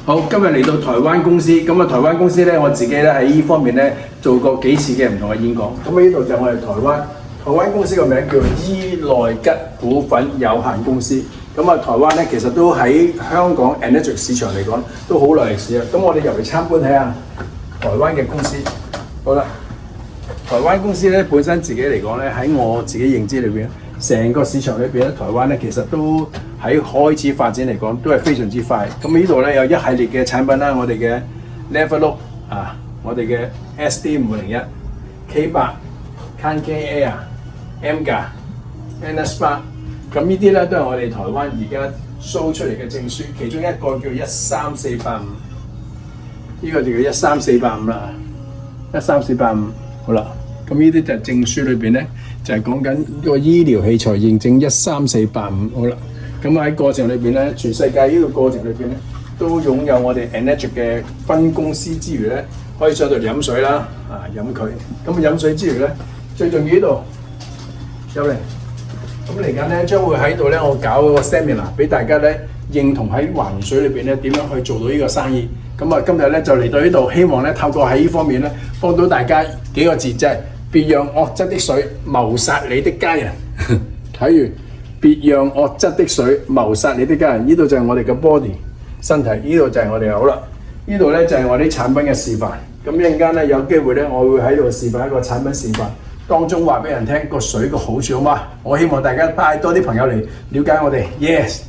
好，今日嚟到台灣公司，咁啊台灣公司咧，我自己咧喺呢方面咧做過幾次嘅唔同嘅演講。咁呢度就係我哋台灣公司個名叫伊內吉股份有限公司。咁啊台灣咧其實都喺香港 Energy 市場嚟講都好耐歷史啊。咁我哋入嚟參觀睇下台灣嘅公司。好啦，台灣公司咧本身自己嚟講咧喺我自己認知裏邊，成個市場裏邊咧，台灣咧其實都喺開始發展嚟講都係非常之快。咁呢度咧有一系列嘅產品啦，我哋嘅 Level 啊，我哋嘅 SD501、K8、CAN Air、MGA、NS8，咁呢啲咧都係我哋台灣而家 show 出嚟嘅證書，其中一個叫13485，呢個就叫13485啦，13485，好啦。咁呢啲就係證書裏邊咧，就係講緊呢個醫療器材認證13485，好啦。咁喺過程裏邊咧，全世界呢個過程裏邊咧，都擁有我哋 Enetic 嘅分公司之餘咧，可以上到飲水啦，飲佢。咁飲水之餘咧，最重要呢度有嚟。咁嚟緊咧，將會喺度咧，我搞個 seminar 俾大家咧，認同喺還原水裏邊咧點樣去做到呢個生意。咁啊，今日咧就嚟到呢度，希望咧透過喺呢方面咧，幫到大家幾個字，即係別讓惡質的水謀殺你的家人。睇完，別讓惡質的水謀殺你的家人。呢度就係我哋嘅 body 身體，呢度就係我哋好啦。呢度咧就係我啲產品嘅示範。咁一陣間咧有機會咧，我會喺度示範一個產品示範，當中話俾人聽個水嘅好處，好嗎？我希望大家帶多啲朋友嚟了解我哋。Yes。